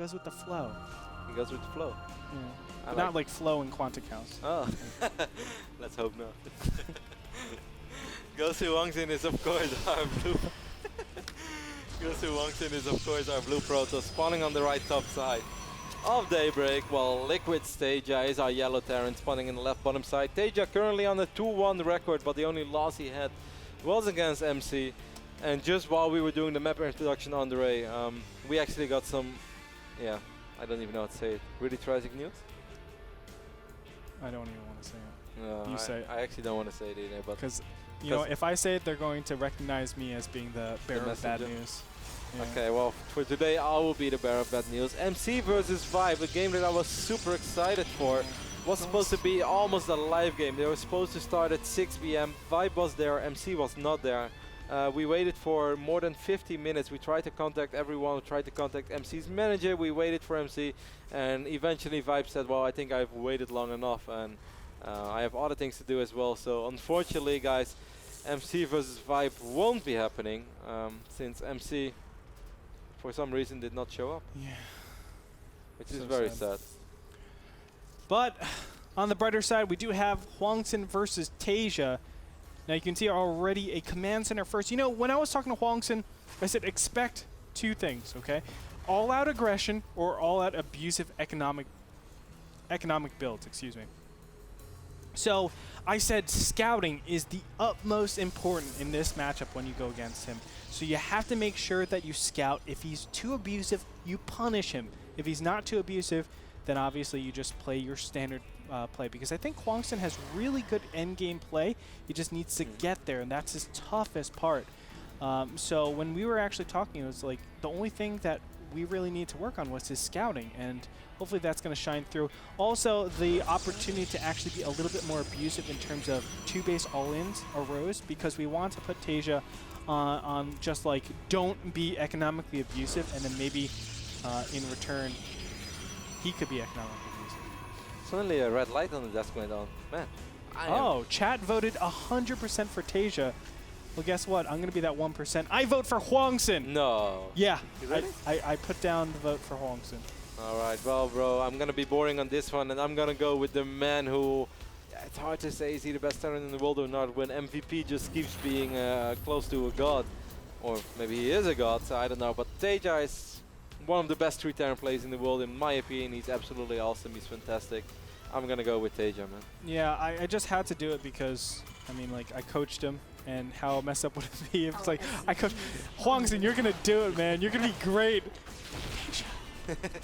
goes with the flow. He goes with the flow. Yeah. Not like flow in Quantic House. Oh, let's hope not. Gosu Hwangsin is of course our blue. Gosu Hwangsin is of course our blue Protoss, spawning on the right top side of Daybreak, while Liquid Taeja is our yellow Terran spawning in the left bottom side. Taeja currently on a 2-1 record, but the only loss he had was against MC. And just while we were doing the map introduction on the Ray, we actually got some, I don't even know how to say it, really tragic news. I don't even want to say it. No, You say it. I actually don't want to say it either, but Because, you know, if I say it, they're going to recognize me as being the bearer of bad news. Yeah. Okay, well, for today, I will be the bearer of bad news. MC versus Vibe, a game that I was super excited for. Was supposed to be almost a live game. They were supposed to start at 6 p.m. Vibe was there, MC was not there. We waited for more than 50 minutes. We tried to contact everyone. We tried to contact MC's manager. We waited for MC, and eventually Vibe said, well, I think I've waited long enough, and I have other things to do as well. So unfortunately, guys, MC versus Vibe won't be happening, since MC, for some reason, did not show up. Yeah. Which is very sad. But on the brighter side, we do have Hwangsin versus Taeja. Now you can see already a command center first. You know, when I was talking to Hwangsin, I said expect two things, okay? All-out aggression or all-out abusive economic builds, excuse me. So I said scouting is the utmost important in this matchup when you go against him. So you have to make sure that you scout. If he's too abusive, you punish him. If he's not too abusive, then obviously you just play your standard play. Because I think Hwangsin has really good endgame play. He just needs to get there, and that's his toughest part. So when we were actually talking, it was like the only thing that we really need to work on was his scouting, and hopefully that's going to shine through. Also, the opportunity to actually be a little bit more abusive in terms of 2-base all-ins arose, because we want to put Taeja on just like, don't be economically abusive, and then maybe in return, he could be economically abusive. Suddenly a red light on the desk went on. Man. Chat voted 100% for Taeja. Well, guess what? I'm going to be that 1%. I vote for Hwangsin. No. Yeah. Really? I put down the vote for Hwangsin. All right. Well, bro, I'm going to be boring on this one, and I'm going to go with the man who, it's hard to say, is he the best talent in the world or not, when MVP just keeps being close to a god. Or maybe he is a god, so I don't know. But Taeja is one of the best 3 Terran players in the world, in my opinion. He's absolutely awesome. He's fantastic. I'm going to go with Taeja, man. Yeah, I just had to do it because, I mean, like, I coached him. And how messed up would it be if it's like, I coach Hwangsin, you're going to do it, man. You're going to be great.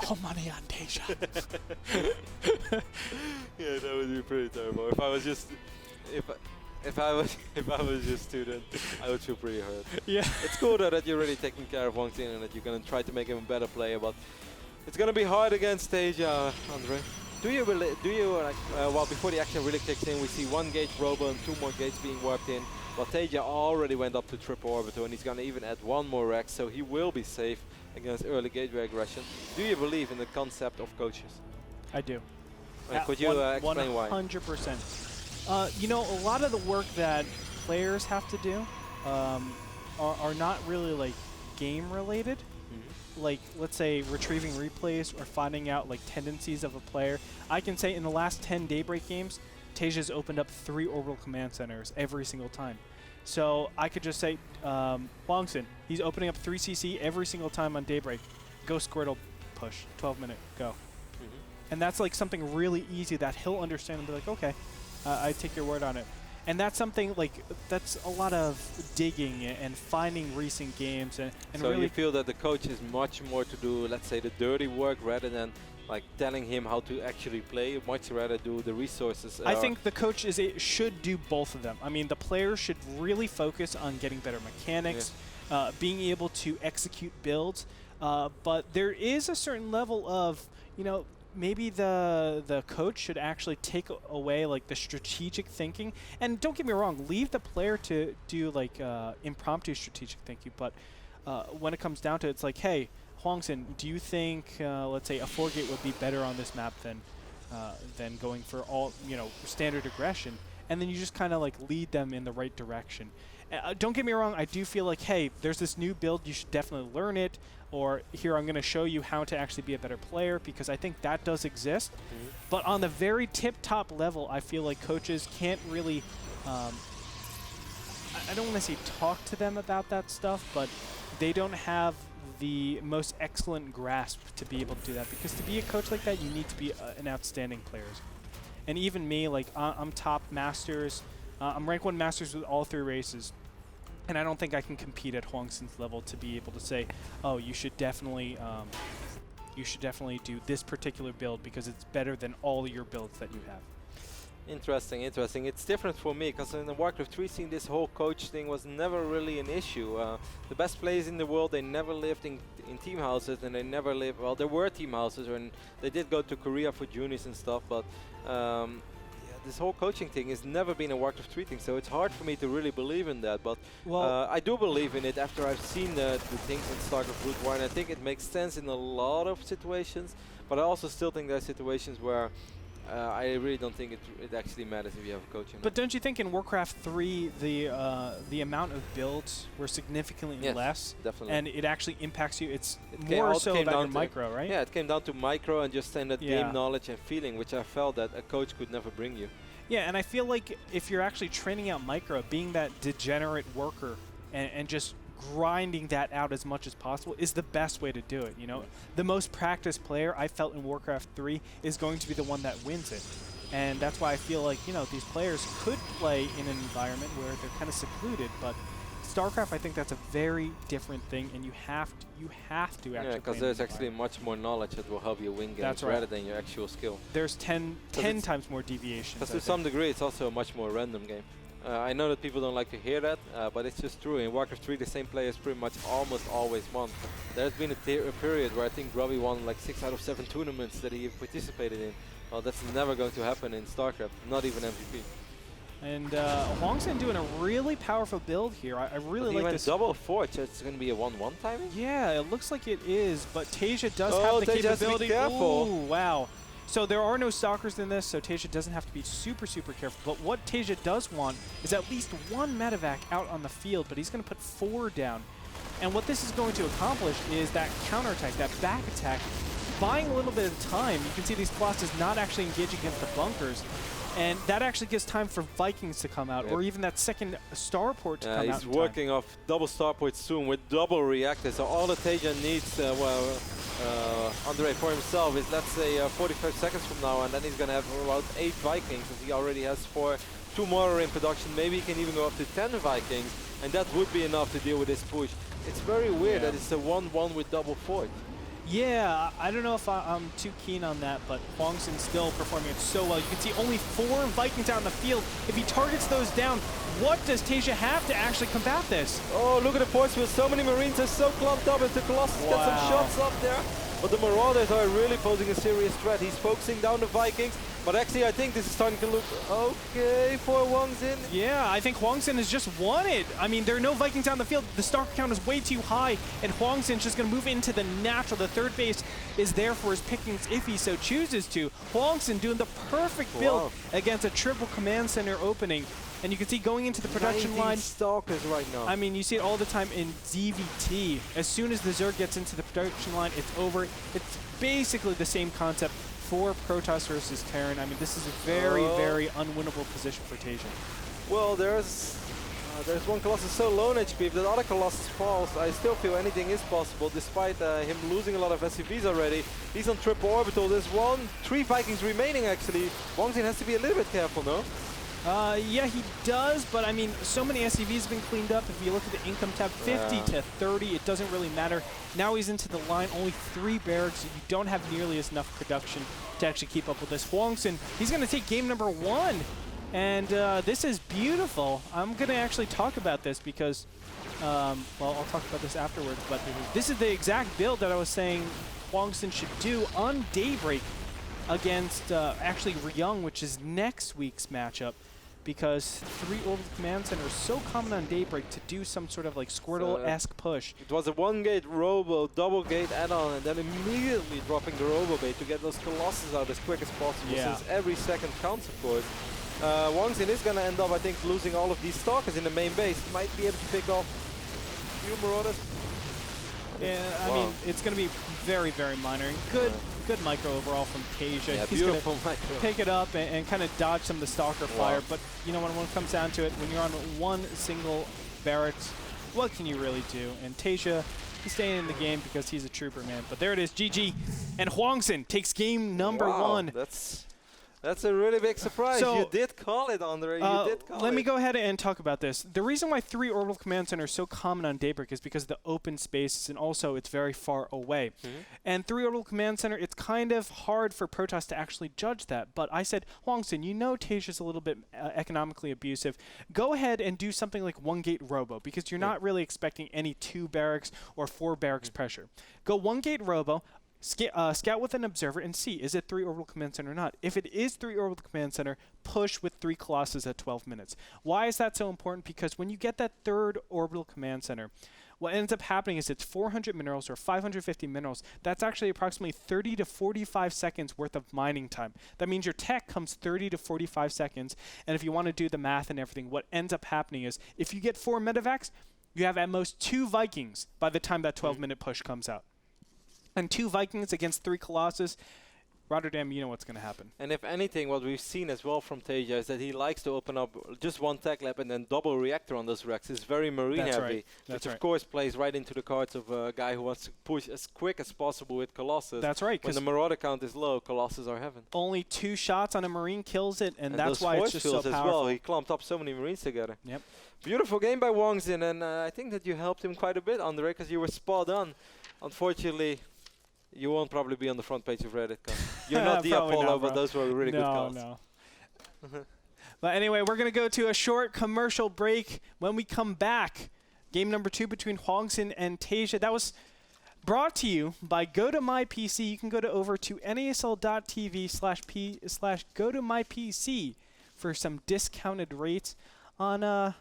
All money on Taeja. Yeah, that would be pretty terrible. If I was just, if I was your student, I would feel pretty hurt. Yeah. It's cool though that you're really taking care of Hwangsin and that you're going to try to make him a better player, but it's going to be hard against Taeja, Andre. Do you well, before the action really kicks in, we see 1 gauge robo and 2 more gates being warped in. But Taeja already went up to triple orbital, and he's going to even add 1 more rack, so he will be safe against early gateway aggression. Do you believe in the concept of coaches? I do. Could you explain why? 100%. You know, a lot of the work that players have to do are not really like game related. Like, let's say retrieving replays or finding out like tendencies of a player. I can say in the last 10 Daybreak games, Taeja's opened up 3 orbital command centers every single time. So I could just say, Hwangsin, he's opening up 3 CC every single time on Daybreak. Go Squirtle push, 12-minute, go. And that's like something really easy that he'll understand and be like, okay, I take your word on it. And that's something like, that's a lot of digging and finding recent games. And so really you feel that the coach is much more to do, let's say, the dirty work rather than like telling him how to actually play, much rather do the resources. I think the coach should do both of them. I mean, the players should really focus on getting better mechanics, being able to execute builds. But there is a certain level of, you know, maybe the coach should actually take away like the strategic thinking. And don't get me wrong, leave the player to do like impromptu strategic thinking. But when it comes down to it, it's like, hey, Hwangsin, do you think, let's say, a 4-gate would be better on this map than going for all, you know, standard aggression? And then you just kind of like lead them in the right direction. Don't get me wrong, I do feel like, hey, there's this new build, you should definitely learn it, or here I'm going to show you how to actually be a better player, because I think that does exist. But on the very tip-top level, I feel like coaches can't really, I don't want to say talk to them about that stuff, but they don't have the most excellent grasp to be able to do that, because to be a coach like that, you need to be an outstanding player. And even me, like, I'm top Masters. I'm rank 1 Masters with all 3 races. And I don't think I can compete at Hwangsin's level to be able to say, oh, you should definitely do this particular build because it's better than all your builds that you have. Interesting, interesting. It's different for me because in the Warcraft 3 scene, this whole coach thing was never really an issue. The best players in the world, they never lived in team houses, and they never lived, well, there were team houses, and they did go to Korea for juniors and stuff, but yeah, this whole coaching thing has never been a Warcraft 3 thing, so it's hard for me to really believe in that, but well, I do believe in it after I've seen the things in StarCraft Root War, and I think it makes sense in a lot of situations, but I also still think there are situations where I really don't think it actually matters if you have a coach. But don't you think in Warcraft 3 the amount of builds were significantly less? Definitely. And it actually impacts you. It's more so about your micro, right? Yeah, it came down to micro and just standard game knowledge and feeling, which I felt that a coach could never bring you. Yeah, and I feel like if you're actually training out micro, being that degenerate worker and just grinding that out as much as possible is the best way to do it, you know? The most practiced player I felt in Warcraft 3 is going to be the one that wins it. And that's why I feel like, you know, these players could play in an environment where they're kind of secluded, but StarCraft, I think that's a very different thing, and you have to actually because there's actually much more knowledge that will help you win games rather than your actual skill. There's 10 times more deviations. Because to some degree, it's also a much more random game. I know that people don't like to hear that, but it's just true. In Warcraft 3, the same players pretty much almost always won. There's been a period where I think Robbie won like 6 out of 7 tournaments that he participated in. Well, that's never going to happen in StarCraft, not even MVP. And Hwangsin doing a really powerful build here. I really like this. Double Forge, it's going to be a 1-1 timing? Yeah, it looks like it is, but Taeja does have the capability. Has to be careful. Ooh, wow. So there are no stalkers in this, so Taeja doesn't have to be super, super careful. But what Taeja does want is at least 1 medevac out on the field, but he's going to put 4 down. And what this is going to accomplish is that counterattack, that back attack, buying a little bit of time. You can see these Colossus not actually engage against the bunkers. And that actually gives time for Vikings to come out, or even that second starport to come out. He's working off double starport soon with double reactors. So all that Taeja needs, Andre, for himself is, let's say, 45 seconds from now, and then he's going to have about 8 Vikings, as he already has 4. 2 more are in production. Maybe he can even go up to 10 Vikings, and that would be enough to deal with this push. It's very weird that it's a 1-1 with double Forge. Yeah, I don't know if I'm too keen on that, but Hwangsin still performing it so well. You can see only 4 Vikings out in the field. If he targets those down, what does Taeja have to actually combat this? Oh, look at the force field. So many Marines are so clumped up as the Colossus get some shots up there. But the Marauders are really posing a serious threat. He's focusing down the Vikings. But actually, I think this is starting to look okay for Hwangsin. Yeah, I think Hwangsin has just won it. I mean, there are no Vikings on the field. The Stalker count is way too high, and Hwangsin's just going to move into the natural. The third base is there for his pickings if he so chooses to. Hwangsin doing the perfect build against a triple command center opening. And you can see going into the production line. Stalkers right now. I mean, you see it all the time in DVT. As soon as the Zerg gets into the production line, it's over. It's basically the same concept for Protoss versus Terran. I mean, this is a very, very unwinnable position for Taeja. Well, there's one Colossus so low on HP. If the other Colossus falls, I still feel anything is possible, despite him losing a lot of SCVs already. He's on triple orbital. There's 3 Vikings remaining, actually. Hwangsin has to be a little bit careful, no? Yeah, he does, but I mean, so many SCVs have been cleaned up. If you look at the income tab, 50 to 30, it doesn't really matter. Now he's into the line, only 3 barracks. You don't have nearly enough production to actually keep up with this. Hwangsin, he's going to take game number 1, and this is beautiful. I'm going to actually talk about this because, well, I'll talk about this afterwards, but this is the exact build that I was saying Hwangsin should do on Daybreak against actually Ryung, which is next week's matchup. Because 3 orbital command center is so common on Daybreak to do some sort of like Squirtle-esque push. It was a 1-gate robo, double gate add-on, and then immediately dropping the robo bait to get those Colossus out as quick as possible, since every second counts, of course. Hwangsin is going to end up, I think, losing all of these stalkers in the main base. Might be able to pick off a few marauders. Yeah, I mean, it's going to be very, very minor. And good micro overall from Taeja. Yeah, He's beautiful gonna micro. pick it up and kind of dodge some of the stalker fire. But you know, when it comes down to it, when you're on one single barracks, what can you really do? And Taeja, he's staying in the game because he's a trooper, man. But there it is, GG. And Hwangsin takes game number 1. That's a really big surprise. So, you did call it, Andre. You did call it. Let me go ahead and talk about this. The reason why 3 orbital command centers are so common on Daybreak is because of the open spaces, and also it's very far away. And 3 orbital command center, it's kind of hard for Protoss to actually judge that. But I said, Hwangsin, you know Taeja's a little bit economically abusive. Go ahead and do something like 1-gate robo, because you're not really expecting any 2 barracks or 4 barracks pressure. Go 1-gate robo. Scout with an observer and see, is it 3 orbital command center or not? If it is 3 orbital command center, push with 3 Colossus at 12 minutes. Why is that so important? Because when you get that 3rd orbital command center, what ends up happening is it's 400 minerals or 550 minerals. That's actually approximately 30 to 45 seconds worth of mining time. That means your tech comes 30 to 45 seconds. And if you want to do the math and everything, what ends up happening is if you get 4 medevacs, you have at most 2 Vikings by the time that 12-minute push comes out. And 2 Vikings against 3 Colossus, Rotterdam, you know what's going to happen. And if anything, what we've seen as well from Taeja is that he likes to open up just 1 tech lab and then double reactor on those racks. It's very marine heavy, which of course plays right into the cards of a guy who wants to push as quick as possible with Colossus. That's right. When the marauder count is low, Colossus are heaven. Only 2 shots on a marine kills it, and that's why it's just so powerful. As well. He clumped up so many marines together. Yep. Beautiful game by Hwangsin, and I think that you helped him quite a bit, Andre, because you were spot on. Unfortunately, you won't probably be on the front page of Reddit. You're not the Apollo, but those were really good calls. No. But anyway, we're going to go to a short commercial break. When we come back, game number 2 between Hwangsin and Taeja. That was brought to you by Go to My PC. You can go over to nasl.tv/go to My PC for some discounted rates on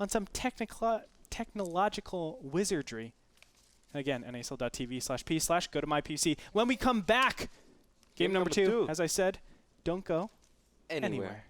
some technological wizardry. Again, nasl.tv/go to My PC. When we come back, game number 2, as I said, don't go anywhere.